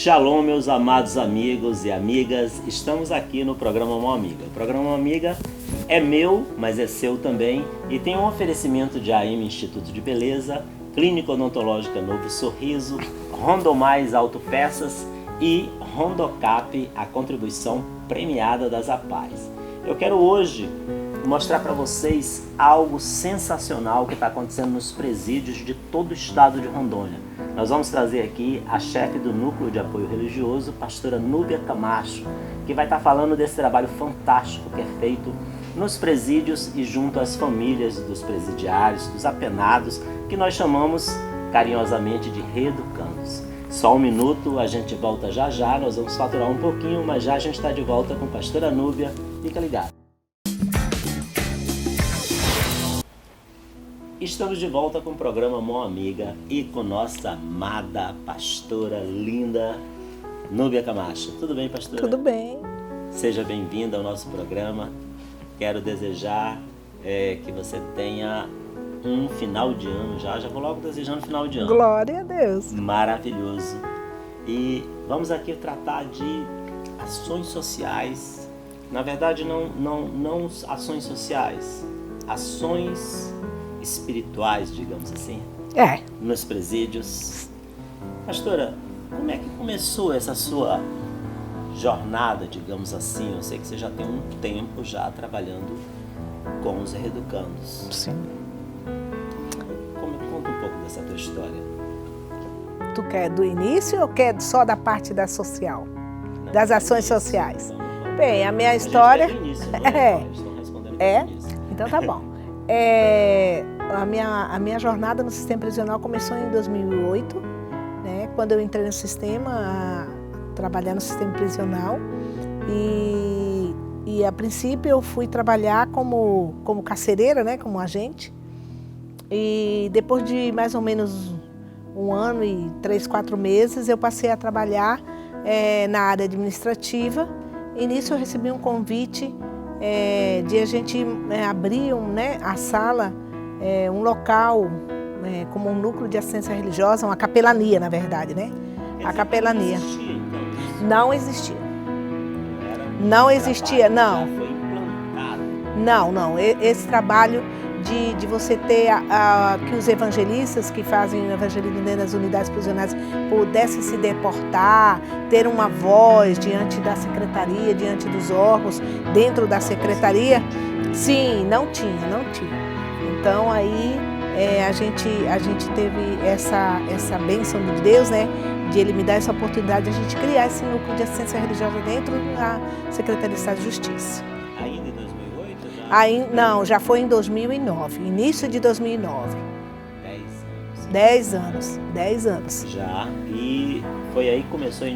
Shalom, meus amados amigos e amigas. Estamos aqui no programa Mão Amiga. O programa Mão Amiga é meu, mas é seu também, e tem um oferecimento de AIM Instituto de Beleza, Clínica Odontológica Novo Sorriso, Rondomais Autopeças e Rondocap, a contribuição premiada das APAES. Eu quero hoje mostrar para vocês algo sensacional que está acontecendo nos presídios de todo o estado de Rondônia. Nós vamos trazer aqui a chefe do Núcleo de Apoio Religioso, pastora Núbia Camacho, que vai estar falando desse trabalho fantástico que é feito nos presídios e junto às famílias dos presidiários, dos apenados, que nós chamamos carinhosamente de reeducandos. Só um minuto, a gente volta já já, nós vamos faturar um pouquinho, mas já a gente está de volta com a pastora Núbia. Fica ligado. Estamos de volta com o programa Mão Amiga e com nossa amada pastora linda Núbia Camacho. Tudo bem, pastora? Tudo bem. Seja bem-vinda ao nosso programa. Quero desejar que você tenha um final de ano já vou logo desejando final de ano. Glória a Deus. Maravilhoso. E vamos aqui tratar de ações sociais. Na verdade, não ações sociais, ações espirituais, digamos assim, nos presídios. Pastora, como é que começou essa sua jornada, digamos assim? Eu sei que você já tem um tempo já trabalhando com os reeducandos. Sim. Conta um pouco dessa tua história. Tu quer do início ou quer só da parte da social? Não, das ações início, sociais? Vamos. Bem, a minha história... A gente quer do início, eles estão respondendo do início. Então tá bom. A minha jornada no sistema prisional começou em 2008, né, quando eu entrei no sistema, trabalhar no sistema prisional, e a princípio eu fui trabalhar como carcereira, né, como agente, e depois de mais ou menos 1 ano e 3, 4 meses eu passei a trabalhar na área administrativa, e nisso eu recebi um convite de a gente abrir a sala, um local como um núcleo de assistência religiosa, uma capelania, na verdade, né? A capelania. Não existia. Não existia, não. Não. Esse trabalho de você ter que os evangelistas que fazem o evangelismo dentro das unidades prisionais pudessem se deportar, ter uma voz diante da secretaria, diante dos órgãos, dentro da secretaria. Sim, não tinha. Então aí a gente teve essa bênção de Deus, né? De Ele me dar essa oportunidade de a gente criar esse núcleo de assistência religiosa dentro da Secretaria de Estado de Justiça. Ainda em 2008? Não, já foi em 2009, início de 2009. 10 anos. 10 anos. Já, e foi aí que começou a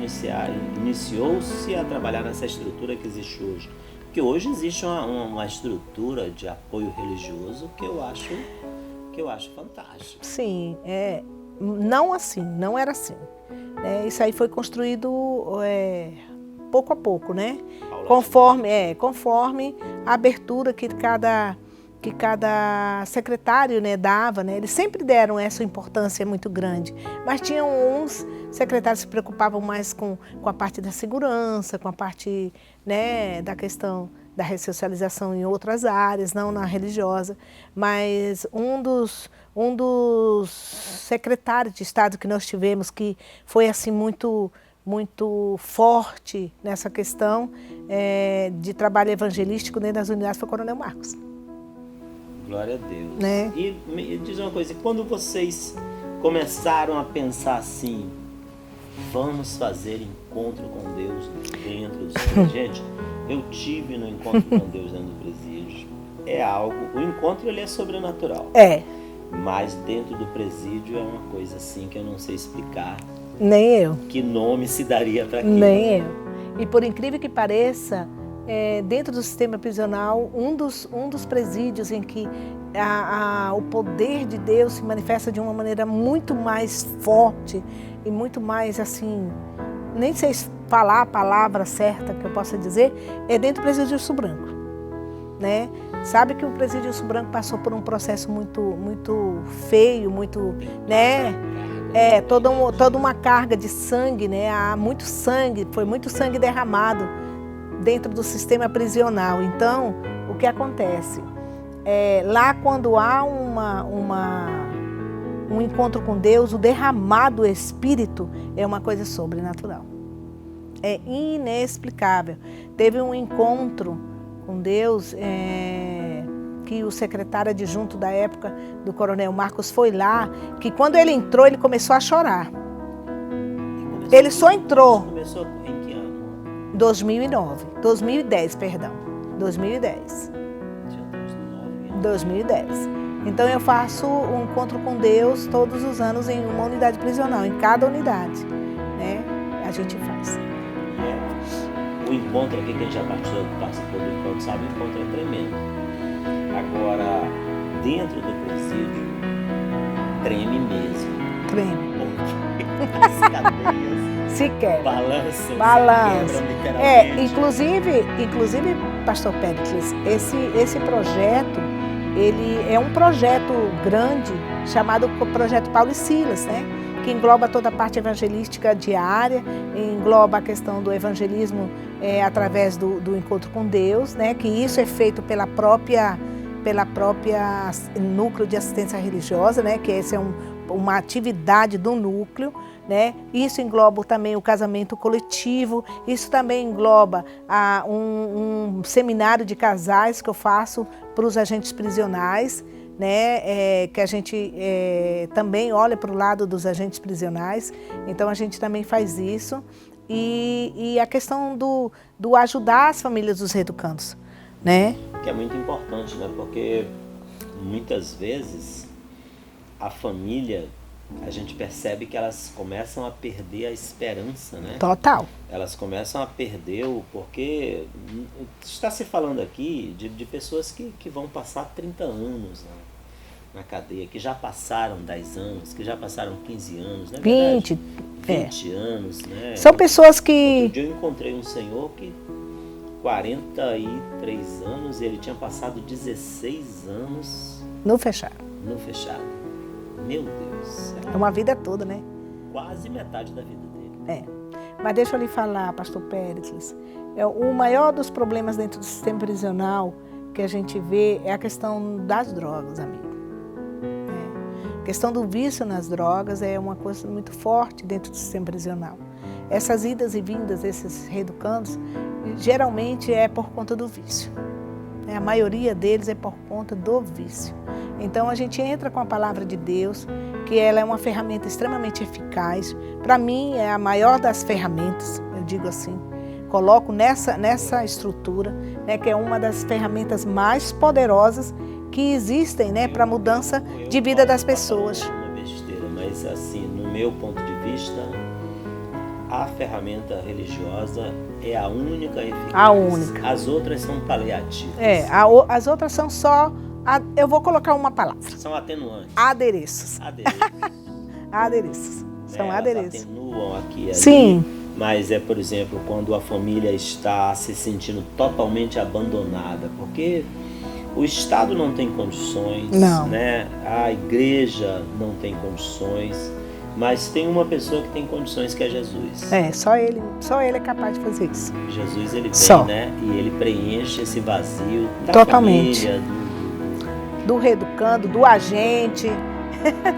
iniciou-se a trabalhar nessa estrutura que existe hoje. Porque hoje existe uma estrutura de apoio religioso que eu acho fantástico. Sim, não era assim. Isso aí foi construído pouco a pouco, né? Conforme a abertura que cada secretário, né, dava, né? Eles sempre deram essa importância muito grande, mas tinham uns secretários que se preocupavam mais com a parte da segurança, com a parte, né, da questão da ressocialização em outras áreas, não na religiosa, mas um dos secretários de Estado que nós tivemos, que foi assim muito forte nessa questão de trabalho evangelístico dentro das unidades, foi o Coronel Marcos. Glória a Deus. Né? E me diz uma coisa, quando vocês começaram a pensar assim, vamos fazer encontro com Deus dentro do presídio? Gente, eu tive no encontro com Deus dentro do presídio. O encontro ele é sobrenatural. Mas dentro do presídio é uma coisa assim que eu não sei explicar. Nem eu. Que nome se daria para aquilo? Nem eu. E por incrível que pareça, dentro do sistema prisional, um dos presídios em que o poder de Deus se manifesta de uma maneira muito mais forte e muito mais assim, nem sei falar a palavra certa que eu possa dizer, é dentro do presídio Urso Branco, né? Sabe que o presídio Urso Branco passou por um processo muito feio, muito, né? toda uma carga de sangue, né? Há muito sangue, foi muito sangue derramado dentro do sistema prisional. Então, o que acontece? Lá quando há um encontro com Deus, o derramado do Espírito é uma coisa sobrenatural. É inexplicável. Teve um encontro com Deus, que o secretário adjunto da época do coronel Marcos foi lá, que quando ele entrou, ele começou a chorar. Ele só entrou. Começou em que ano? 2010, perdão. 2010. 2010. Então eu faço um encontro com Deus todos os anos em uma unidade prisional, em cada unidade, né? A gente faz. O encontro aqui, quem já participou do encontro sabe, o encontro é tremendo. Agora, dentro do presídio, treme mesmo. Treme. Porque as cadeias se quebra. Balançam. Se quebram, literalmente. Inclusive, pastor Péricles, esse projeto, ele é um projeto grande, chamado Projeto Paulo e Silas, né? Que engloba toda a parte evangelística diária, engloba a questão do evangelismo através do encontro com Deus, né? Que isso é feito pela própria núcleo de assistência religiosa, né? Que essa é uma atividade do núcleo, né? Isso engloba também o casamento coletivo, isso também engloba um seminário de casais que eu faço para os agentes prisionais, né? Que a gente também olha para o lado dos agentes prisionais, então a gente também faz isso. E a questão do ajudar as famílias dos reeducandos, né? Que é muito importante, né? Porque muitas vezes a família, a gente percebe que elas começam a perder a esperança, né? Total. Elas começam a perder porque está se falando aqui de pessoas que vão passar 30 anos na cadeia, que já passaram 10 anos, que já passaram 15 anos, né? 20 anos, né? São pessoas que... Outro dia eu encontrei um senhor que 43 anos e ele tinha passado 16 anos no fechado. Meu Deus. É uma vida toda, né? Quase metade da vida dele. Mas deixa eu lhe falar, pastor Péricles, o maior dos problemas dentro do sistema prisional que a gente vê é a questão das drogas, amigo. A questão do vício nas drogas é uma coisa muito forte dentro do sistema prisional. Essas idas e vindas desses reeducandos, geralmente é por conta do vício. A maioria deles é por conta do vício. Então a gente entra com a palavra de Deus, que ela é uma ferramenta extremamente eficaz. Para mim é a maior das ferramentas, eu digo assim. Coloco nessa estrutura, né, que é uma das ferramentas mais poderosas que existem, né, para a mudança de vida das pessoas. Uma besteira, mas assim, no meu ponto de vista, a ferramenta religiosa é a única eficaz. A única. As outras são paliativas. As outras são só, eu vou colocar uma palavra. São atenuantes. Adereços. Adereços. São adereços. Atenuam aqui e ali. Sim. Mas por exemplo, quando a família está se sentindo totalmente abandonada, porque o Estado não tem condições, não. Né? A igreja não tem condições, mas tem uma pessoa que tem condições, que é Jesus. Só ele é capaz de fazer isso. Jesus, ele vem, né? E ele preenche esse vazio da totalmente. Família, do reeducando, do agente,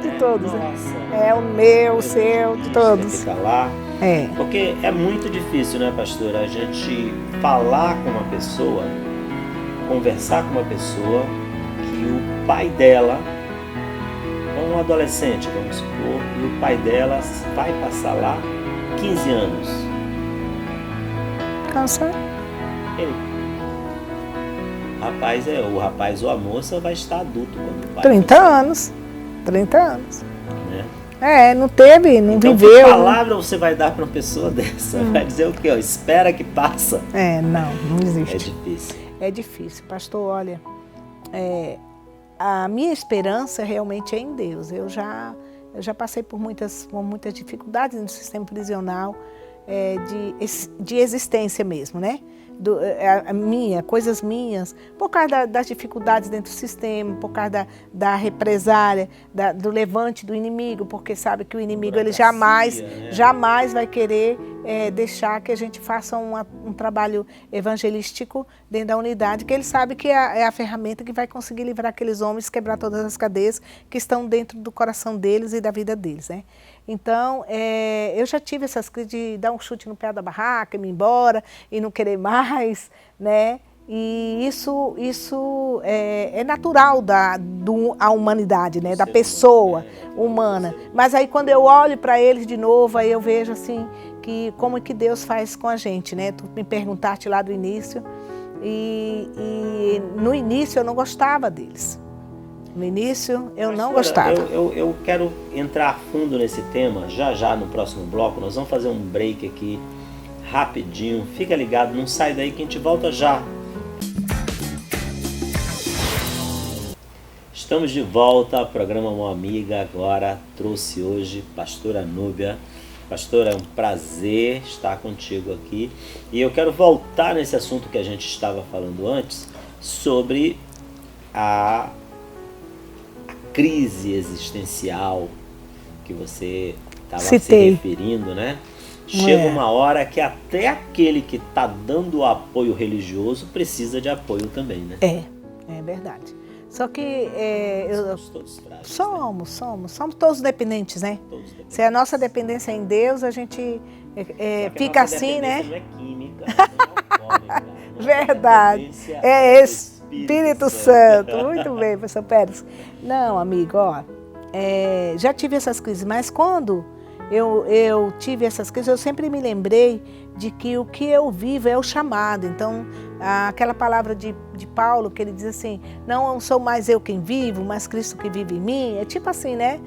de todos. Nossa, o meu, o seu, de todos. Fica lá. Porque é muito difícil, né, pastora, a gente falar com uma pessoa, conversar com uma pessoa que o pai dela, um adolescente, vamos supor, e o pai dela vai passar lá 15 anos. Cansa? O rapaz ou a moça vai estar adulto quando o pai 30 anos. 30 anos. Né? Não teve, não então, viveu. Que palavra você vai dar para uma pessoa dessa? Vai dizer o quê? Espera que passa. Não existe. É difícil. É difícil. Pastor, olha, a minha esperança realmente é em Deus. Eu já passei por muitas dificuldades no sistema prisional, de existência mesmo, né? coisas minhas, por causa das dificuldades dentro do sistema, por causa da represária, do levante do inimigo, porque sabe que o inimigo ele jamais vai querer deixar que a gente faça um trabalho evangelístico dentro da unidade, que ele sabe que é a ferramenta que vai conseguir livrar aqueles homens, quebrar todas as cadeias que estão dentro do coração deles e da vida deles, né? Então, eu já tive essas crises de dar um chute no pé da barraca, ir embora e não querer mais, né? E isso é natural da humanidade, né? Da pessoa humana. Mas aí quando eu olho para eles de novo, aí eu vejo assim, que como é que Deus faz com a gente, né? Tu me perguntaste lá do início, e no início eu não gostava deles. No início, eu não gostava. Eu quero entrar a fundo nesse tema, já no próximo bloco. Nós vamos fazer um break aqui, rapidinho. Fica ligado, não sai daí que a gente volta já. Estamos de volta ao programa Uma Amiga. Agora trouxe hoje Pastora Núbia. Pastora, é um prazer estar contigo aqui. E eu quero voltar nesse assunto que a gente estava falando antes, sobre a crise existencial que você estava se referindo, né? Chega uma hora que até aquele que está dando apoio religioso precisa de apoio também, né? É verdade. Só que somos todos frágeis, somos todos dependentes, né? Todos dependentes. Se a nossa dependência é em Deus, a gente fica assim, né? Não é química, não é alcoólica. Verdade. É Espírito Santo. Muito bem, professor Pérez. Não, amigo, já tive essas crises, mas quando eu tive essas crises, eu sempre me lembrei de que o que eu vivo é o chamado. Então, aquela palavra de Paulo, que ele diz assim, não sou mais eu quem vivo, mas Cristo que vive em mim, é tipo assim, né?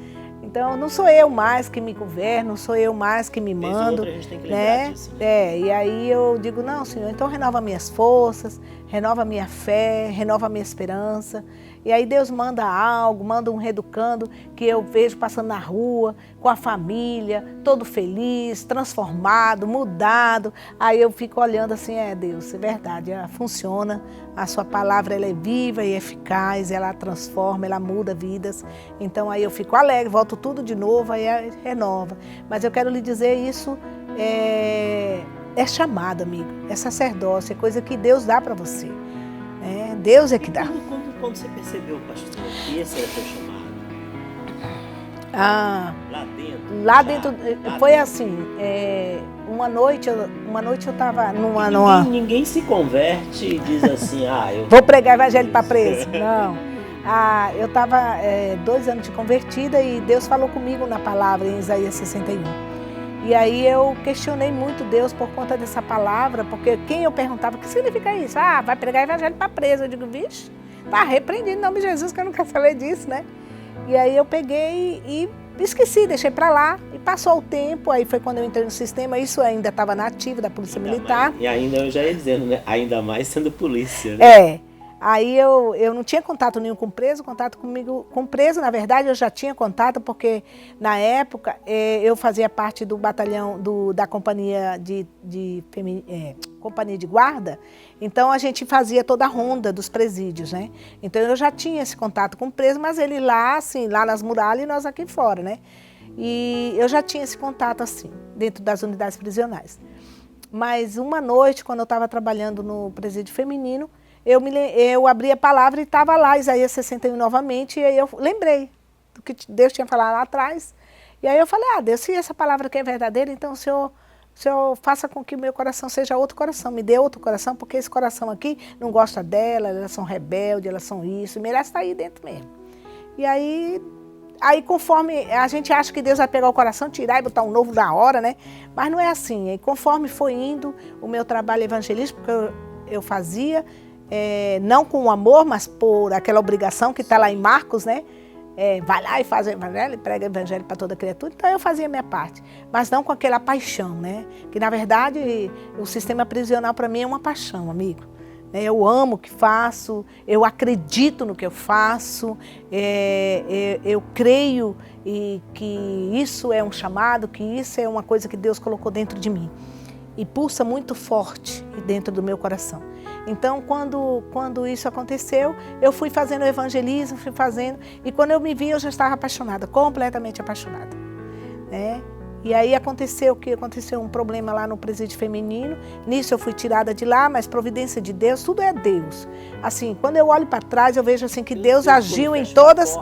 Então, não sou eu mais que me governo, não sou eu mais que me mando, a gente tem que lembrar disso, né? E aí eu digo, não, Senhor, então renova minhas forças, renova minha fé, renova minha esperança. E aí Deus manda algo, manda um reeducando que eu vejo passando na rua, com a família, todo feliz, transformado, mudado. Aí eu fico olhando assim, Deus, é verdade, funciona. A sua palavra ela é viva e eficaz, ela transforma, ela muda vidas. Então aí eu fico alegre, volto tudo de novo, aí renova. Mas eu quero lhe dizer isso, é chamado, amigo, é sacerdócio, é coisa que Deus dá para você. Deus é que dá. Quando você percebeu, pastor, que esse era o seu chamado? Lá dentro foi assim, uma noite eu estava Ninguém se converte e diz assim, eu vou pregar evangelho para preso. Não. Eu estava 2 anos de convertida e Deus falou comigo na palavra em Isaías 61. E aí eu questionei muito Deus por conta dessa palavra, porque quem eu perguntava, o que significa isso? Vai pregar evangelho para preso. Eu digo, vixe, tá repreendido em nome de Jesus, que eu não quero saber disso, né? E aí eu peguei e esqueci, deixei para lá. E passou o tempo, aí foi quando eu entrei no sistema, isso ainda estava na ativa da Polícia Militar. E ainda eu já ia dizendo, né? Ainda mais sendo polícia, né? Aí eu não tinha contato nenhum com preso, contato comigo com preso, na verdade eu já tinha contato, porque na época eu fazia parte do batalhão da companhia companhia de guarda, então a gente fazia toda a ronda dos presídios, né? Então eu já tinha esse contato com o preso, mas ele lá, assim, lá nas muralhas e nós aqui fora, né? E eu já tinha esse contato assim, dentro das unidades prisionais. Mas uma noite, quando eu estava trabalhando no presídio feminino, eu abri a palavra e estava lá, Isaías 61 novamente, e aí eu lembrei do que Deus tinha falado lá atrás. E aí eu falei, Deus, se essa palavra aqui é verdadeira, então o Senhor faça com que o meu coração seja outro coração, me dê outro coração, porque esse coração aqui não gosta dela, elas são rebeldes, elas são isso, merece estar aí dentro mesmo. E aí conforme a gente acha que Deus vai pegar o coração, tirar e botar um novo da hora, né? Mas não é assim. E conforme foi indo o meu trabalho evangelístico, porque eu fazia, não com amor, mas por aquela obrigação que está lá em Marcos, né? Vai lá e faz o evangelho, prega o evangelho para toda criatura. Então eu fazia a minha parte, mas não com aquela paixão, né? Que na verdade o sistema prisional para mim é uma paixão, amigo. Eu amo o que faço, eu acredito no que eu faço, eu creio que isso é um chamado, que isso é uma coisa que Deus colocou dentro de mim. E pulsa muito forte dentro do meu coração. Então, quando isso aconteceu, eu fui fazendo o evangelismo, fui fazendo, e quando eu me vi, eu já estava apaixonada, completamente apaixonada, né? E aí aconteceu um problema lá no presídio feminino. Nisso eu fui tirada de lá, mas providência de Deus, tudo é Deus. Assim, quando eu olho para trás, eu vejo assim que Deus agiu em todas.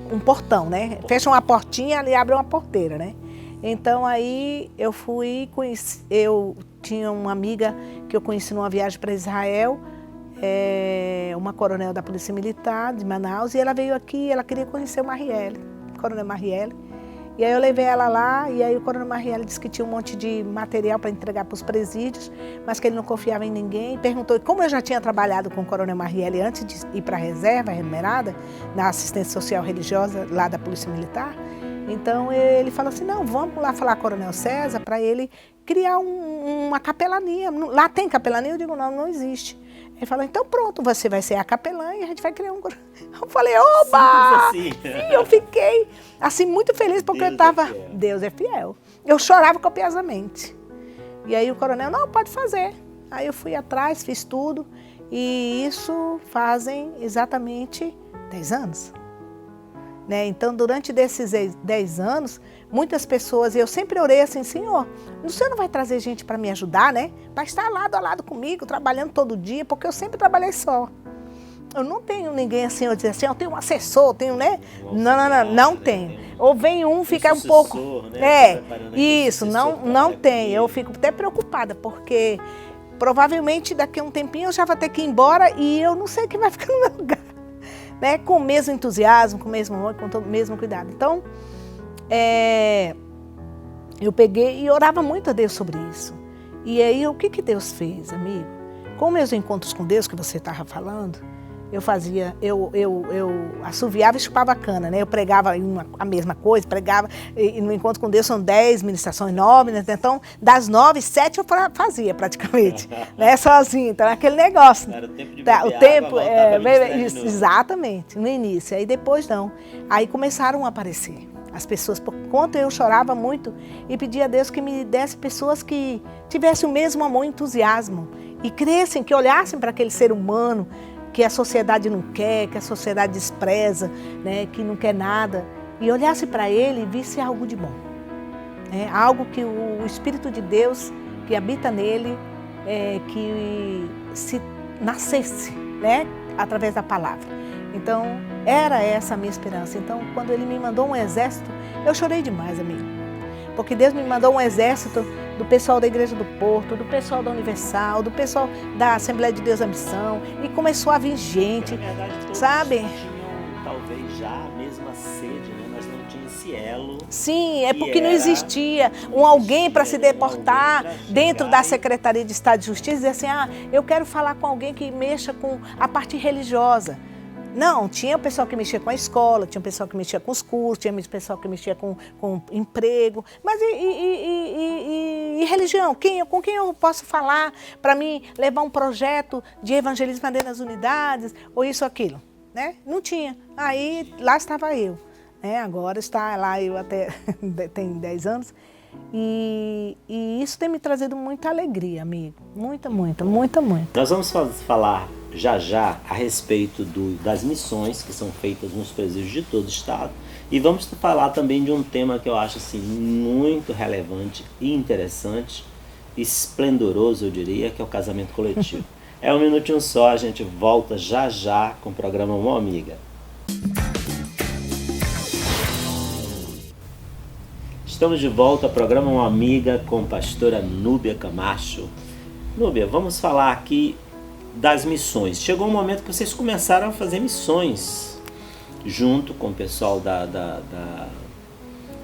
Um portão, né? Fecha uma portinha e abre uma porteira, né? Então aí eu tinha uma amiga que eu conheci numa viagem para Israel, uma coronel da Polícia Militar de Manaus, e ela veio aqui, ela queria conhecer o Marielle, Coronel Marielle. E aí eu levei ela lá, e aí o Coronel Marielle disse que tinha um monte de material para entregar para os presídios, mas que ele não confiava em ninguém. E perguntou, como eu já tinha trabalhado com o Coronel Marielle antes de ir para a reserva remunerada, na assistência social religiosa lá da Polícia Militar, então ele falou assim, não, vamos lá falar com o Coronel César para ele criar uma capelania. Lá tem capelania? Eu digo, não existe. Ele falou, então pronto, você vai ser a capelã e a gente vai criar um... Eu falei, oba! Sim, sim, eu fiquei assim muito feliz porque eu estava... Deus é fiel. Eu chorava copiosamente. E aí o coronel, não, pode fazer. Aí eu fui atrás, fiz tudo. E isso fazem exatamente 10 anos. Né? Então, durante desses 10 anos, muitas pessoas, eu sempre orei assim, Senhor, o Senhor não vai trazer gente para me ajudar, né? Para estar lado a lado comigo, trabalhando todo dia, porque eu sempre trabalhei só. Eu não tenho ninguém assim, eu dizer assim, eu tenho um assessor, tenho, né? Não tenho. Ou vem fica um pouco... Né? Isso, não tem. Eu fico até preocupada, porque provavelmente daqui a um tempinho eu já vou ter que ir embora e eu não sei quem vai ficar no meu lugar. Né? Com o mesmo entusiasmo, com o mesmo amor, com o mesmo cuidado. Então, eu peguei e orava muito a Deus sobre isso. E aí, o que Deus fez, amigo? Com meus encontros com Deus, que você estava falando, eu assoviava e chupava a cana, né? Eu pregava a mesma coisa, pregava, e no encontro com Deus são 10 ministrações, 9, né? Então, das 9, 7 eu fazia praticamente, né? Sozinho, então aquele negócio. Era o tempo de beber exatamente, no início, aí depois não. Aí começaram a aparecer as pessoas, por conta eu chorava muito e pedia a Deus que me desse pessoas que tivessem o mesmo amor e entusiasmo e crescem, que olhassem para aquele ser humano que a sociedade não quer, que a sociedade despreza, né, que não quer nada, e olhasse para ele e visse algo de bom. Né, algo que o Espírito de Deus que habita nele, que se nascesse, né, através da palavra. Então, era essa a minha esperança. Então, quando ele me mandou um exército, eu chorei demais, amigo. Porque Deus me mandou um exército do pessoal da Igreja do Porto, do pessoal da Universal, do pessoal da Assembleia de Deus da Missão, e começou a vir gente, na verdade, todos sabe? Tinham talvez já a mesma sede, né? Mas não tinha esse elo. Sim, é porque não existia alguém para se deportar dentro da Secretaria de Estado de Justiça e dizer assim, eu quero falar com alguém que mexa com a parte religiosa. Não, tinha o pessoal que mexia com a escola, tinha o pessoal que mexia com os cursos, tinha o pessoal que mexia com emprego. Mas e religião? Com quem eu posso falar para mim levar um projeto de evangelismo para dentro das unidades? Ou isso ou aquilo? Né? Não tinha. Aí lá estava eu. Né? Agora está lá eu até tem 10 anos. E isso tem me trazido muita alegria, amigo. Muita. Nós vamos falar já a respeito das missões que são feitas nos presídios de todo o estado. E vamos falar também de um tema que eu acho assim, muito relevante e interessante, esplendoroso, eu diria, que é o casamento coletivo. É um minutinho só, a gente volta já com o programa Uma Amiga. Estamos de volta ao programa Uma Amiga com a pastora Núbia Camacho. Núbia, vamos falar aqui das missões. Chegou um momento que vocês começaram a fazer missões junto com o pessoal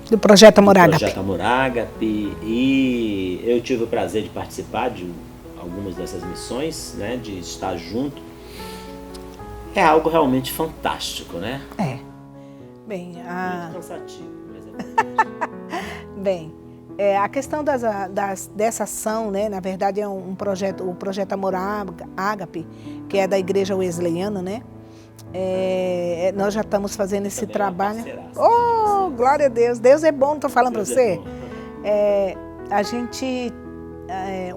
do Projeto Amor Ágape. Projeto Amor Ágape, e eu tive o prazer de participar de algumas dessas missões, né, de estar junto. É algo realmente fantástico, né? Bem, muito cansativo, mas é fantástico. Bem, a questão dessa ação, né, na verdade é um projeto, o Projeto Amor Ágape, que é da Igreja Wesleyana, né? Nós já estamos fazendo esse trabalho. Oh, glória a Deus! Deus é bom, não estou falando para você? A gente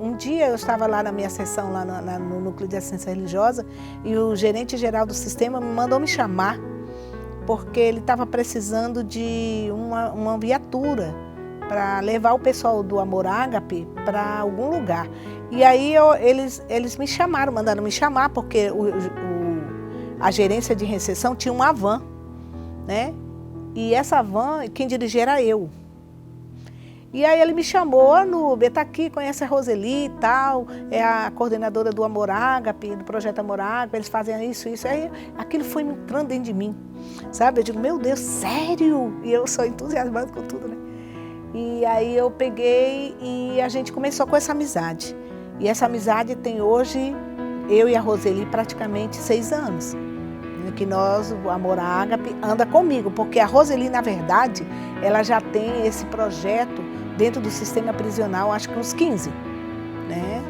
um dia eu estava lá na minha sessão, lá no Núcleo de Assistência Religiosa, e o gerente geral do sistema me mandou me chamar, porque ele estava precisando de uma viatura para levar o pessoal do Amor Ágape para algum lugar. E aí eles me chamaram, mandaram me chamar, porque a gerência de recepção tinha uma van, né? E essa van, quem dirigia era eu. E aí ele me chamou, Nubia, tá aqui, conhece a Roseli e tal, é a coordenadora do Amor Ágape, do Projeto Amor Ágape, eles fazem isso. Aí aquilo foi entrando dentro de mim, sabe? Eu digo, meu Deus, sério? E eu sou entusiasmada com tudo, né? E aí eu peguei e a gente começou com essa amizade. E essa amizade tem hoje, eu e a Roseli, praticamente 6 anos. Que o Amor Ágape anda comigo, porque a Roseli, na verdade, ela já tem esse projeto dentro do sistema prisional, acho que uns 15, né?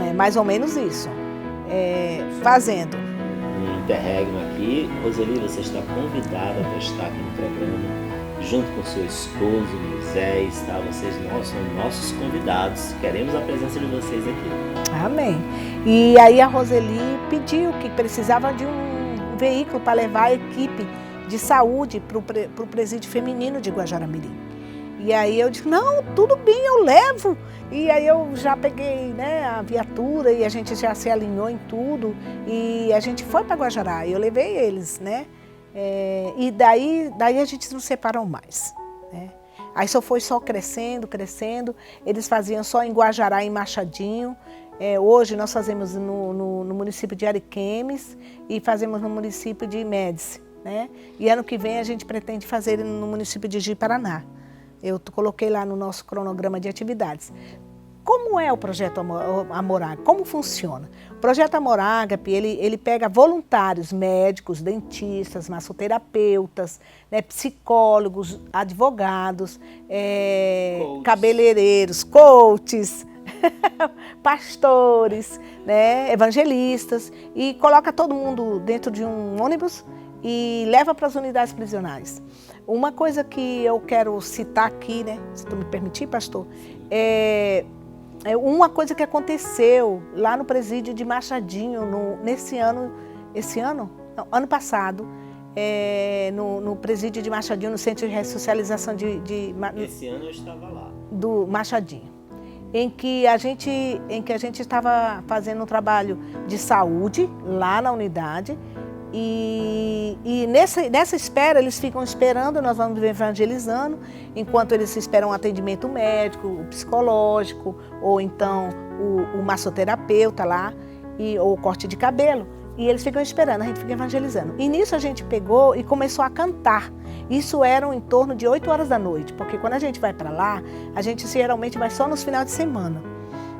É mais ou menos isso, fazendo. Um interregno aqui, Roseli, você está convidada para estar aqui no programa, junto com seu esposo, Moisés, tá? Vocês são nossos convidados, queremos a presença de vocês aqui. Amém. E aí a Roseli pediu que precisava de um veículo para levar a equipe de saúde para o presídio feminino de Guajará-Mirim. E aí eu disse, não, tudo bem, eu levo. E aí eu já peguei, né, a viatura e a gente já se alinhou em tudo. E a gente foi para Guajará, eu levei eles, né? E daí a gente não separou mais, né? Aí foi só crescendo. Eles faziam só em Guajará, em Machadinho. Hoje nós fazemos no município de Ariquemes e fazemos no município de Médici, né? E ano que vem a gente pretende fazer no município de Ji-Paraná. Eu coloquei lá no nosso cronograma de atividades. Como é o projeto Amor Ágape? Como funciona? O projeto Amor Ágape, ele pega voluntários, médicos, dentistas, massoterapeutas, né, psicólogos, advogados, cabeleireiros, coaches, pastores, né, evangelistas, e coloca todo mundo dentro de um ônibus e leva para as unidades prisionais. Uma coisa que eu quero citar aqui, né, se tu me permitir, pastor, uma coisa que aconteceu lá no presídio de Machadinho, ano passado, no presídio de Machadinho, no Centro de Ressocialização Esse ano eu estava lá. Do Machadinho, em que a gente estava fazendo um trabalho de saúde lá na unidade, e nessa espera, eles ficam esperando, nós vamos evangelizando, enquanto eles esperam um atendimento médico, o psicológico, ou então o massoterapeuta lá, ou o corte de cabelo. E eles ficam esperando, a gente fica evangelizando. E nisso a gente pegou e começou a cantar. Isso era em torno de 8 horas da noite, porque quando a gente vai para lá, a gente geralmente vai só nos finais de semana,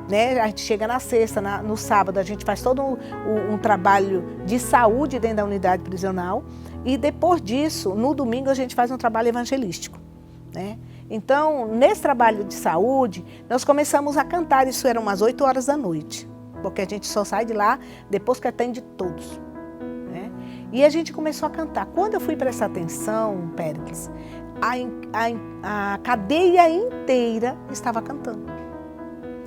né? A gente chega na sexta, no sábado, a gente faz todo um trabalho de saúde dentro da unidade prisional, e depois disso, no domingo, a gente faz um trabalho evangelístico, né? Então, nesse trabalho de saúde, nós começamos a cantar, isso eram umas 8 horas da noite, porque a gente só sai de lá depois que atende todos, né? E a gente começou a cantar. Quando eu fui prestar atenção, Péricles, a cadeia inteira estava cantando,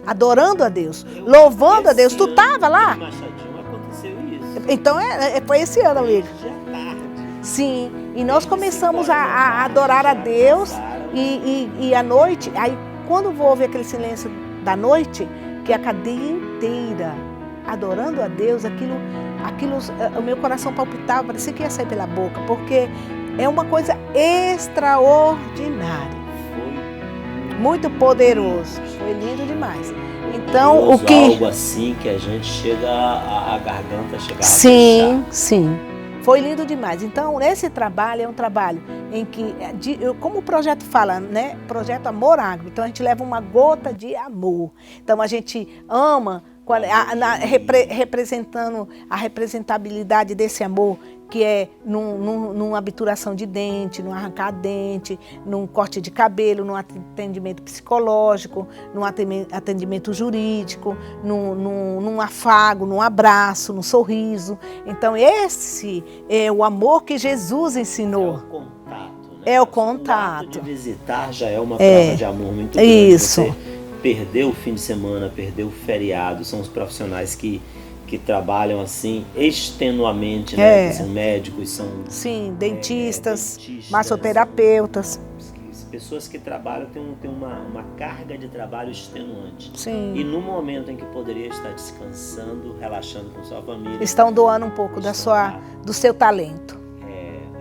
adorando a Deus, louvando a Deus. Tu estava lá? Machadinho aconteceu isso. Então foi esse ano, amigo. Sim, e nós começamos a adorar a Deus e à noite, aí quando houve aquele silêncio da noite, que a cadeia inteira adorando a Deus, aquilo, o meu coração palpitava, parecia que ia sair pela boca, porque é uma coisa extraordinária, muito poderoso, foi lindo demais. Então, algo assim que a gente chega, a garganta chega a fechar. Sim, foi lindo demais. Então, esse trabalho é um trabalho em que, como o projeto fala, né? Projeto Amor Ágape. Então, a gente leva uma gota de amor. Então, a gente ama, representando a representabilidade desse amor, que é numa obturação de dente, num arrancar dente, num corte de cabelo, num atendimento psicológico, num atendimento jurídico, num afago, num abraço, num sorriso. Então esse é o amor que Jesus ensinou. É o contato, né? É o contato. O ato de visitar já é uma prova de amor muito grande. Isso. Você perder o fim de semana, perder o feriado, são os profissionais que trabalham assim extenuamente, né? Que são médicos, são sim, dentistas, massoterapeutas. Pessoas que trabalham têm uma carga de trabalho extenuante. Sim. E no momento em que poderia estar descansando, relaxando com sua família, estão doando um pouco do seu talento.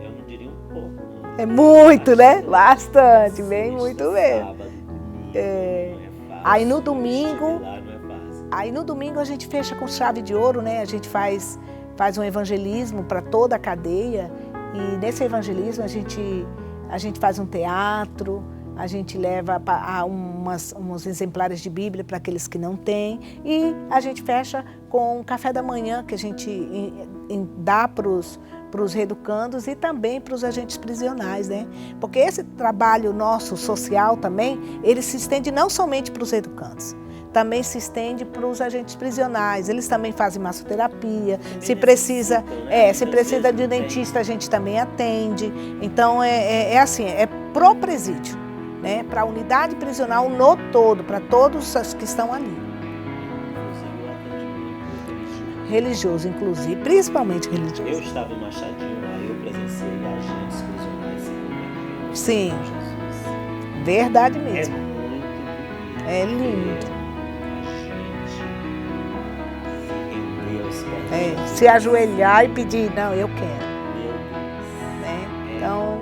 Eu não diria um pouco. Não. É muito, né? Bastante, bem muito mesmo. Sábado, domingo, não é fácil. Aí no domingo a gente fecha com chave de ouro, né? A gente faz um evangelismo para toda a cadeia. E nesse evangelismo a gente faz um teatro, a gente leva uns exemplares de Bíblia para aqueles que não têm. E a gente fecha com um café da manhã que a gente dá para os reeducandos e também para os agentes prisionais, né? Porque esse trabalho nosso social também, ele se estende não somente para os reeducandos, também se estende para os agentes prisionais. Eles também fazem massoterapia. Se precisa de dentista, a gente também atende. Então, assim, é pro presídio, né? Para a unidade prisional no todo, para todos os que estão ali. Religioso, inclusive, principalmente religioso. Eu estava em Machadinho, aí eu presenciei agentes prisionais. Sim, verdade mesmo. É lindo. Se ajoelhar e pedir, não, eu quero. Né? Então,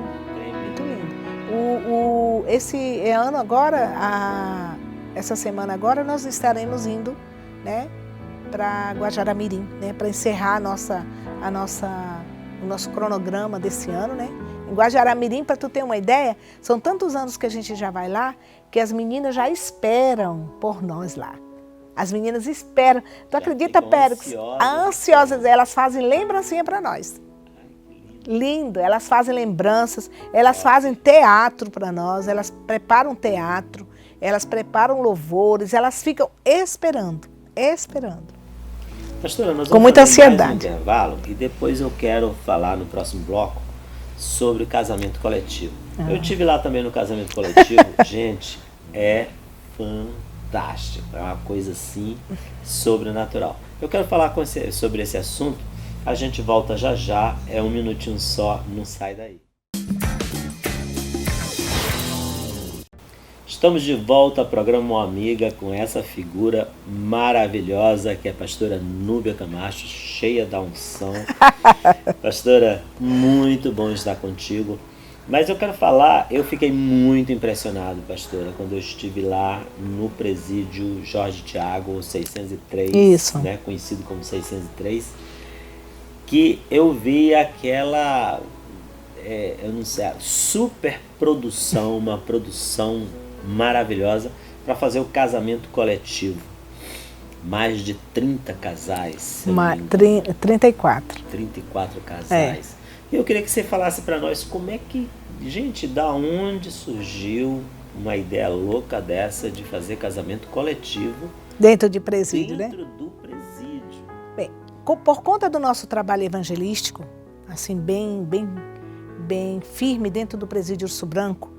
muito lindo. Esse ano agora, essa semana agora, nós estaremos indo, né, para Guajará-Mirim, né, para encerrar o nosso cronograma desse ano, né? Em Guajará-Mirim, para tu ter uma ideia, são tantos anos que a gente já vai lá, que as meninas já esperam por nós lá. As meninas esperam. Tu acredita, Pérez? Ansiosas, elas fazem lembrancinha para nós. Lindo, elas fazem lembranças, elas fazem teatro para nós, elas preparam teatro, elas preparam louvores, elas ficam esperando. Pastora, nós vamos com muita fazer ansiedade. Mais um intervalo e depois eu quero falar no próximo bloco sobre casamento coletivo. Eu tive lá também no casamento coletivo. Gente, é fantástico, é uma coisa assim sobrenatural. Eu quero falar sobre esse assunto. A gente volta já, é um minutinho só, não sai daí. Estamos de volta ao programa Uma Amiga com essa figura maravilhosa que é a pastora Núbia Camacho, cheia da unção. Pastora, muito bom estar contigo. Mas eu quero falar, eu fiquei muito impressionado, pastora, quando eu estive lá no presídio Jorge Thiago 603, Isso. Né, conhecido como 603, que eu vi aquela, eu não sei, super produção, uma produção maravilhosa para fazer o casamento coletivo. Mais de 30 casais. 34. 34 casais. E eu queria que você falasse para nós como é que, gente, da onde surgiu uma ideia louca dessa de fazer casamento coletivo dentro de presídio, dentro do presídio. Bem, por conta do nosso trabalho evangelístico, assim, bem firme dentro do presídio Urso Branco,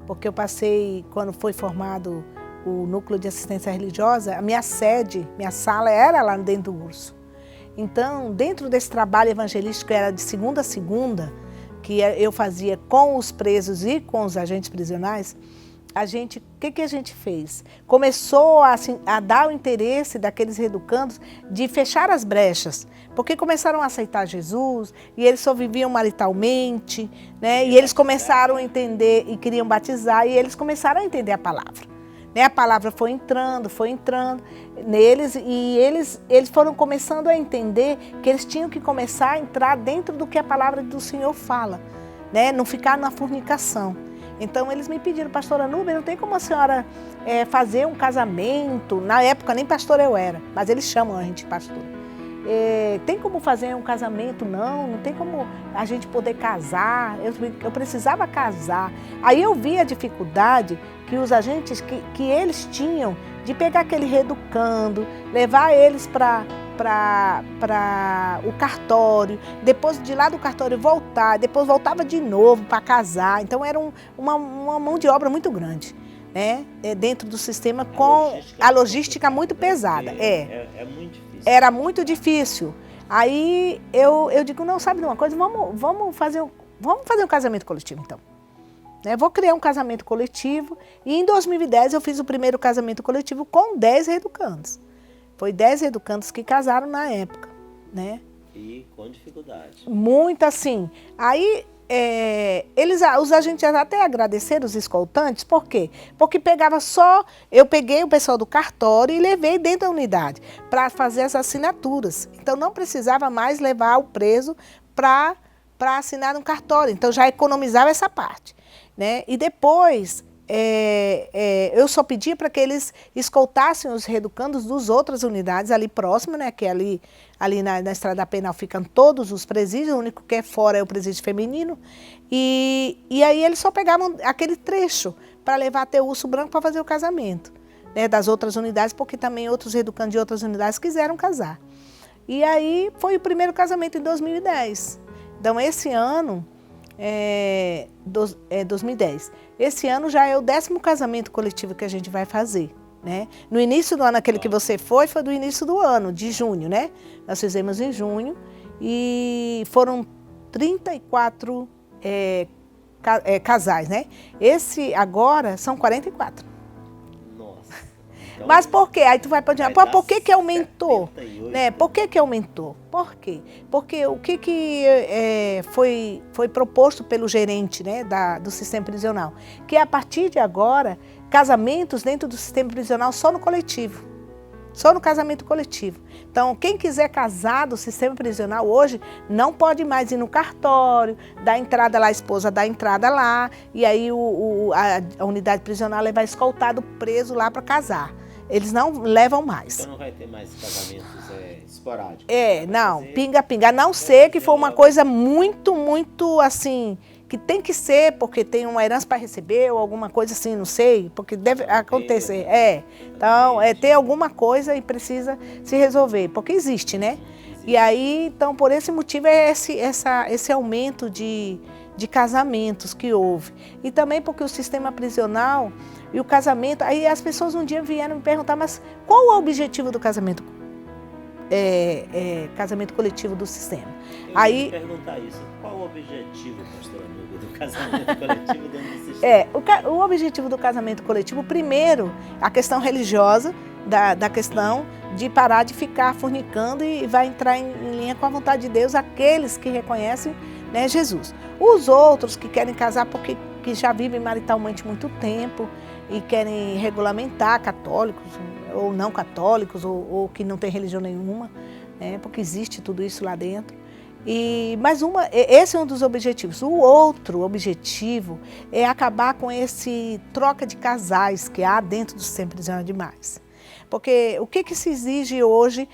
porque eu passei, quando foi formado o núcleo de assistência religiosa, a minha sala era lá dentro do Urso. Então, dentro desse trabalho evangelístico, era de segunda a segunda, que eu fazia com os presos e com os agentes prisionais, o que a gente fez? Começou a dar o interesse daqueles reeducandos de fechar as brechas, porque começaram a aceitar Jesus e eles só viviam maritalmente, né? E eles começaram a entender e queriam batizar e eles começaram a entender a palavra. Né? A palavra foi entrando neles e eles foram começando a entender que eles tinham que começar a entrar dentro do que a palavra do Senhor fala, né? Não ficar na fornicação. Então eles me pediram, pastora Núbia, não tem como a senhora fazer um casamento? Na época nem pastora eu era, mas eles chamam a gente de pastora. Tem como fazer um casamento? Não tem como a gente poder casar. Eu precisava casar. Aí eu vi a dificuldade que os agentes, que eles tinham de pegar aquele reeducando, levar eles para o cartório, depois de lá do cartório voltar, depois voltava de novo para casar. Então era uma mão de obra muito grande. né, dentro do sistema com a logística muito pesada. É muito difícil. Era muito difícil. Aí eu digo, não, sabe de uma coisa? Vamos fazer um casamento coletivo, então. Vou criar um casamento coletivo. E em 2010 eu fiz o primeiro casamento coletivo com 10 reeducandos. Foi 10 reeducandos que casaram na época, né? E com dificuldade. Muito assim. Aí os agentes até agradeceram os escoltantes, por quê? Porque eu peguei o pessoal do cartório e levei dentro da unidade para fazer as assinaturas. Então não precisava mais levar o preso para assinar um cartório. Então já economizava essa parte, né? E depois eu só pedia para que eles escoltassem os reeducandos das outras unidades ali próximas, né? Que ali na Estrada Penal ficam todos os presídios, o único que é fora é o presídio feminino. E aí eles só pegavam aquele trecho para levar até o Urso Branco para fazer o casamento, né? Das outras unidades, porque também outros reeducandos de outras unidades quiseram casar. E aí foi o primeiro casamento em 2010. Então esse ano... 2010. Esse ano já é o 10º casamento coletivo que a gente vai fazer, né? No início do ano, aquele que você foi do início do ano, de junho, né? Nós fizemos em junho e foram 34 casais, né? Esse agora são 44. Nossa. Então, mas por quê? Aí tu vai para dizer, por que aumentou? 78, né? Por que aumentou? Por quê? Porque o que foi proposto pelo gerente, né, do sistema prisional? Que a partir de agora, casamentos dentro do sistema prisional só no coletivo. Só no casamento coletivo. Então, quem quiser casar do sistema prisional hoje, não pode mais ir no cartório, dar entrada lá, a esposa dá entrada lá, e aí a unidade prisional vai escoltar o preso lá para casar. Eles não levam mais. Então não vai ter mais casamentos esporádicos. Não, pinga-pinga. A não ser que for uma coisa muito, muito assim, que tem que ser, porque tem uma herança para receber ou alguma coisa assim, não sei, porque deve acontecer. Então, tem alguma coisa e precisa se resolver, porque existe, né? E aí, então, por esse motivo é esse aumento de casamentos que houve. E também porque o sistema prisional e o casamento, aí as pessoas um dia vieram me perguntar, mas qual o objetivo do casamento? Casamento coletivo do sistema. Eu ia perguntar isso. Qual o objetivo, pastora Nubia, do casamento coletivo dentro do sistema? O objetivo do casamento coletivo, primeiro, a questão religiosa, da questão de parar de ficar fornicando e vai entrar em linha com a vontade de Deus aqueles que reconhecem, né, Jesus. Os outros que querem casar porque que já vivem maritalmente muito tempo e querem regulamentar católicos ou não católicos ou que não tem religião nenhuma, né, porque existe tudo isso lá dentro. Mas esse é um dos objetivos. O outro objetivo é acabar com esse troca de casais que há dentro do sistema prisional demais. Porque o que se exige hoje,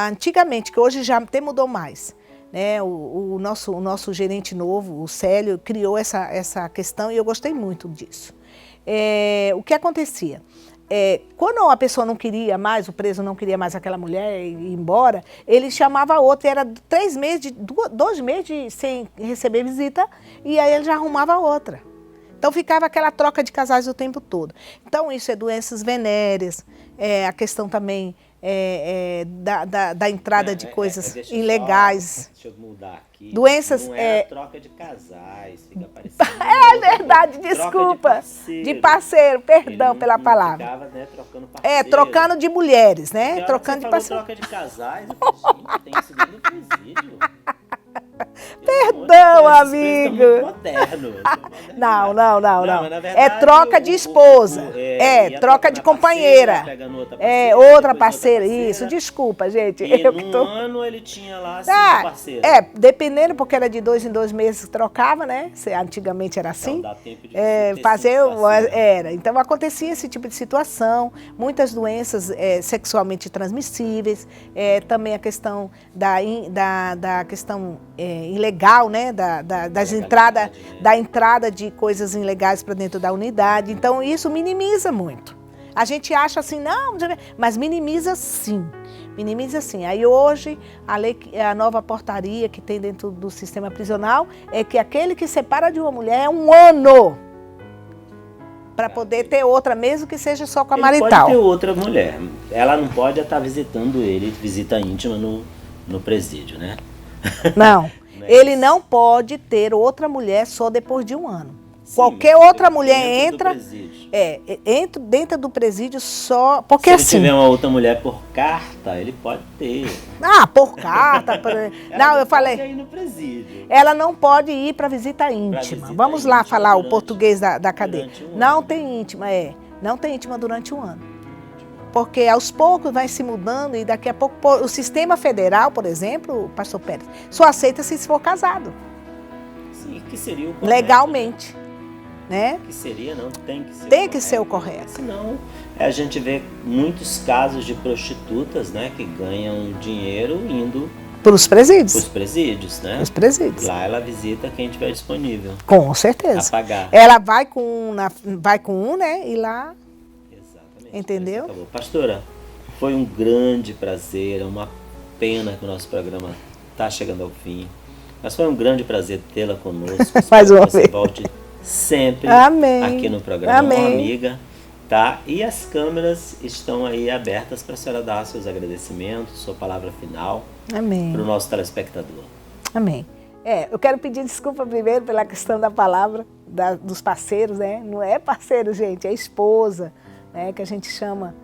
antigamente, que hoje já até mudou mais, né? O nosso gerente novo, o Célio, criou essa questão e eu gostei muito disso. O que acontecia? Quando a pessoa não queria mais, o preso não queria mais aquela mulher e ir embora, ele chamava outra, era 2 meses sem receber visita, e aí ele já arrumava outra. Então ficava aquela troca de casais o tempo todo. Então isso é doenças venéreas, a questão também da entrada de coisas ilegais. Deixa eu mudar aqui. Doenças. Não é a troca de casais, fica parecendo. É verdade, desculpa. De parceiro, perdão pela palavra. Ficava, né, trocando parceiro. Trocando de mulheres, né? Trocando de parceiro. Troca de casais, eu falei, gente, tem isso dentro do presídio. Perdão, amigo. Moderno. Não. Verdade, É troca de esposa. Troca de companheira. Outra parceira. Isso, desculpa, gente. E num ano ele tinha lá 5 parceiros. Dependendo, porque era de 2 em 2 meses que trocava, né? Antigamente era assim. Então dá tempo de Então acontecia esse tipo de situação. Muitas doenças sexualmente transmissíveis. Também a questão da questão ilegal, né, da entrada de coisas ilegais para dentro da unidade. Então, isso minimiza muito. A gente acha assim, não, mas minimiza sim. Aí hoje, a nova portaria que tem dentro do sistema prisional é que aquele que separa de uma mulher é 1 ano para poder ter outra, mesmo que seja só com a ele marital. Pode ter outra mulher. Ela não pode estar visitando ele, visita íntima no presídio, né? Não, Não é ele isso. não pode ter outra mulher só depois de um ano. Sim, Qualquer mas outra mulher dentro do entra, presídio. entra dentro do presídio só, porque Se ele assim... tiver uma outra mulher por carta, ele pode ter. por carta. Não, eu falei... Pode ir no presídio. Ela não pode ir para visita íntima. visita Vamos lá íntima falar o durante- português da cadeia. durante um Não ano. tem íntima, não tem íntima durante um ano. Porque aos poucos vai se mudando e daqui a pouco o sistema federal, por exemplo, pastor Pérez, só aceita se for casado, Sim, que seria o correto, legalmente, né? Que seria, não, tem que ser. Tem que ser o correto. Senão, a gente vê muitos casos de prostitutas, né, que ganham dinheiro indo Para os para os presídios. presídios, né? Os presídios. Lá ela visita quem tiver disponível Com a certeza. pagar. Ela vai com um, né? E lá. Exatamente. Entendeu? Acabou. Pastora, foi um grande prazer, é uma pena que o nosso programa está chegando ao fim. Mas foi um grande prazer tê-la conosco. Mais Espero uma que você vez. volte sempre Amém. aqui no programa Amém. Uma Amiga, tá? E as câmeras estão aí abertas para a senhora dar seus agradecimentos, sua palavra final Amém. para o nosso telespectador. Amém. Eu quero pedir desculpa primeiro pela questão da palavra dos parceiros, né? Não é parceiro, gente, é esposa, né? Que a gente chama.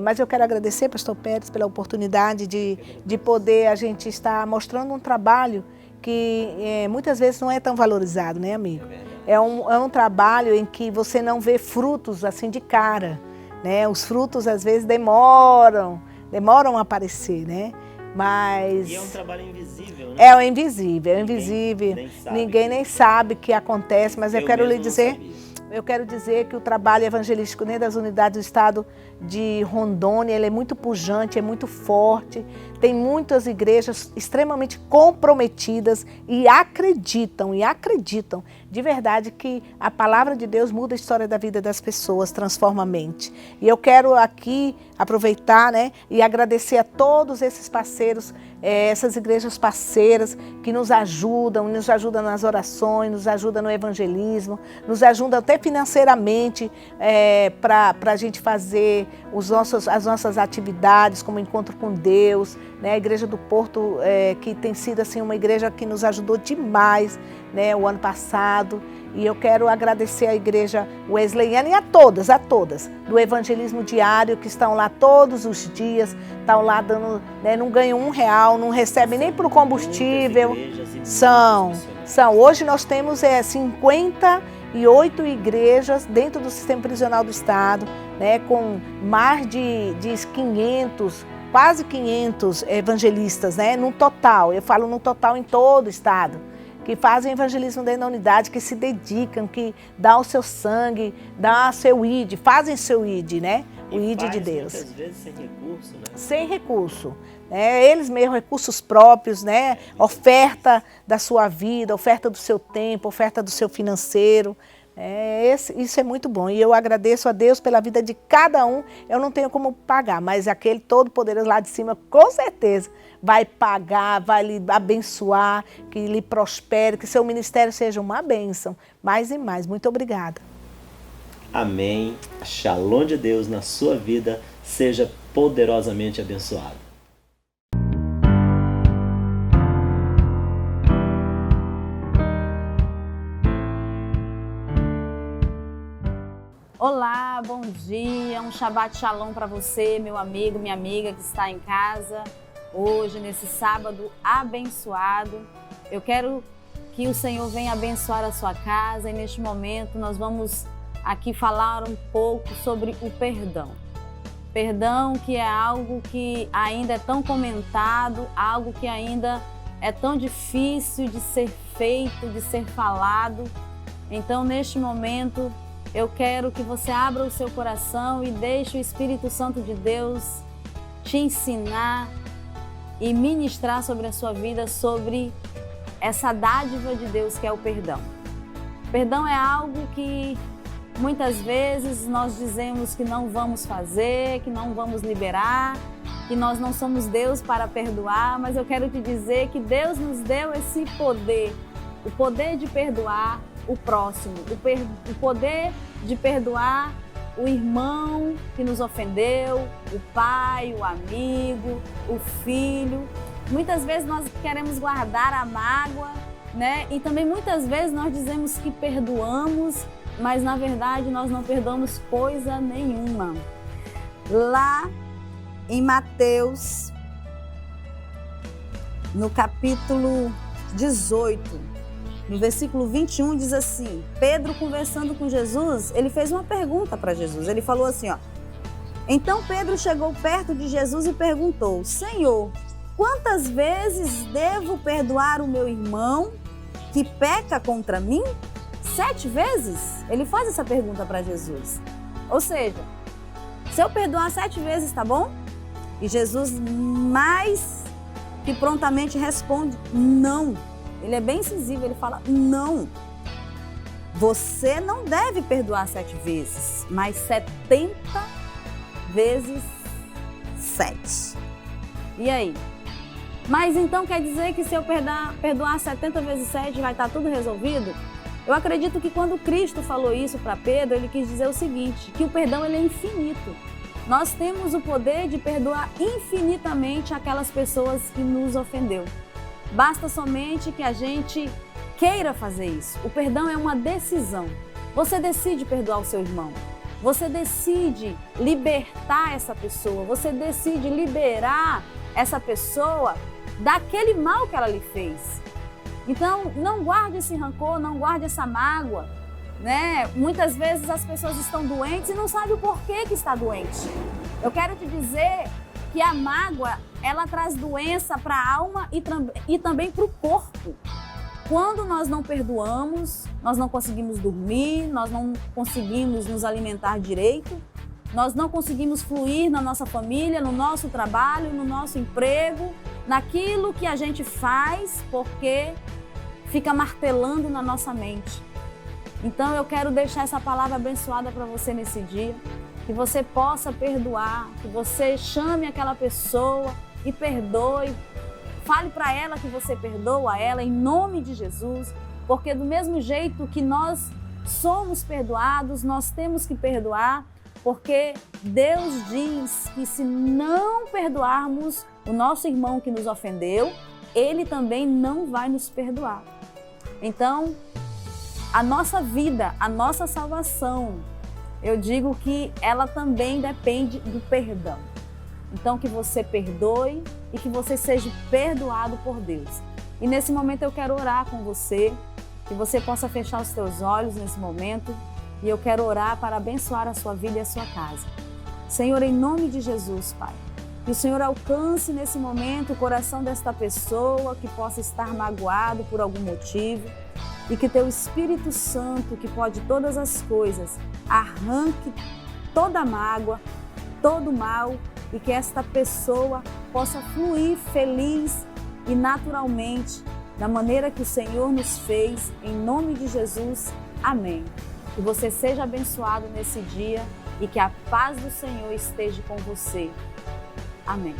Mas eu quero agradecer, pastor Pérez, pela oportunidade de poder a gente estar mostrando um trabalho que muitas vezes não é tão valorizado, né, amigo? É um trabalho em que você não vê frutos assim de cara, né? Os frutos às vezes demoram a aparecer, né? Mas E é um trabalho invisível, né? é o invisível, Ninguém nem disso. sabe o que acontece, mas eu quero mesmo lhe não dizer, sabia. eu quero dizer que o trabalho evangelístico dentro das unidades do estado de Rondônia, ele é muito pujante, é muito forte. Tem muitas igrejas extremamente comprometidas e acreditam de verdade que a palavra de Deus muda a história da vida das pessoas, transforma a mente. E eu quero aqui aproveitar, né, e agradecer a todos esses parceiros, essas igrejas parceiras que nos ajudam nas orações, nos ajudam no evangelismo, nos ajudam até financeiramente para a gente fazer as nossas atividades, como Encontro com Deus, né? A Igreja do Porto, que tem sido assim, uma igreja que nos ajudou demais, né, o ano passado. E eu quero agradecer à Igreja Wesleyana e a todas, do Evangelismo Diário, que estão lá todos os dias, estão lá dando, né, não ganham R$1, não recebem nem para o combustível. São. Hoje nós temos 58 igrejas dentro do sistema prisional do Estado, né, com mais de 500, quase 500 evangelistas, né, no total. Eu falo no total em todo o Estado, que fazem evangelismo dentro da unidade, que se dedicam, que dão o seu sangue, dão o seu ID, fazem seu ID, né? O ID de Deus. Muitas vezes sem recurso, né? Sem recurso. Eles mesmos, recursos próprios, né? Oferta da sua vida, oferta do seu tempo, oferta do seu financeiro. Isso é muito bom. E eu agradeço a Deus pela vida de cada um. Eu não tenho como pagar, mas aquele todo-poderoso lá de cima, com certeza, vai pagar, vai lhe abençoar, que lhe prospere, que seu ministério seja uma bênção. Mais e mais. Muito obrigada. Amém. A Shalom de Deus na sua vida seja poderosamente abençoado. Olá, bom dia, um Shabbat Shalom para você, meu amigo, minha amiga que está em casa hoje, nesse sábado abençoado. Eu quero que o Senhor venha abençoar a sua casa e neste momento nós vamos aqui falar um pouco sobre o perdão. Perdão que é algo que ainda é tão comentado, algo que ainda é tão difícil de ser feito, de ser falado. Então, neste momento, eu quero que você abra o seu coração e deixe o Espírito Santo de Deus te ensinar e ministrar sobre a sua vida, sobre essa dádiva de Deus que é o perdão. Perdão é algo que muitas vezes nós dizemos que não vamos fazer, que não vamos liberar, que nós não somos Deus para perdoar, mas eu quero te dizer que Deus nos deu esse poder, o poder de perdoar, o próximo, o poder de perdoar o irmão que nos ofendeu, o pai, o amigo, o filho. Muitas vezes nós queremos guardar a mágoa, né? E também muitas vezes nós dizemos que perdoamos, mas na verdade nós não perdoamos coisa nenhuma. Lá em Mateus, no capítulo 18, no versículo 21, diz assim: Pedro, conversando com Jesus, ele fez uma pergunta para Jesus. Ele falou assim, ó: Então Pedro chegou perto de Jesus e perguntou: Senhor, quantas vezes devo perdoar o meu irmão que peca contra mim? 7 vezes? Ele faz essa pergunta para Jesus. Ou seja, se eu perdoar 7 vezes, tá bom? E Jesus mais que prontamente responde: não. Ele é bem incisivo, ele fala: não. Você não deve perdoar 7 vezes, mas 70 vezes 7. E aí? Mas então quer dizer que se eu perdoar 70 vezes 7 vai estar tudo resolvido? Eu acredito que quando Cristo falou isso para Pedro, ele quis dizer o seguinte, que o perdão ele é infinito. Nós temos o poder de perdoar infinitamente aquelas pessoas que nos ofendeu. Basta somente que a gente queira fazer isso. O perdão é uma decisão. Você decide perdoar o seu irmão. Você decide libertar essa pessoa. Você decide liberar essa pessoa daquele mal que ela lhe fez. Então, não guarde esse rancor, não guarde essa mágoa, né? Muitas vezes as pessoas estão doentes e não sabem o porquê que está doente. Eu quero te dizer que a mágoa, ela traz doença para a alma e também para o corpo. Quando nós não perdoamos, nós não conseguimos dormir, nós não conseguimos nos alimentar direito, nós não conseguimos fluir na nossa família, no nosso trabalho, no nosso emprego, naquilo que a gente faz, porque fica martelando na nossa mente. Então eu quero deixar essa palavra abençoada para você nesse dia, que você possa perdoar, que você chame aquela pessoa e perdoe. Fale para ela que você perdoa ela em nome de Jesus, porque do mesmo jeito que nós somos perdoados, nós temos que perdoar, porque Deus diz que se não perdoarmos o nosso irmão que nos ofendeu, ele também não vai nos perdoar. Então, a nossa vida, a nossa salvação, eu digo que ela também depende do perdão. Então, que você perdoe e que você seja perdoado por Deus. E nesse momento eu quero orar com você, que você possa fechar os seus olhos nesse momento e eu quero orar para abençoar a sua vida e a sua casa. Senhor, em nome de Jesus, Pai, que o Senhor alcance nesse momento o coração desta pessoa que possa estar magoado por algum motivo e que Teu Espírito Santo, que pode todas as coisas, arranque toda a mágoa, todo o mal e que esta pessoa possa fluir feliz e naturalmente da maneira que o Senhor nos fez, em nome de Jesus. Amém. Que você seja abençoado nesse dia e que a paz do Senhor esteja com você. Amém.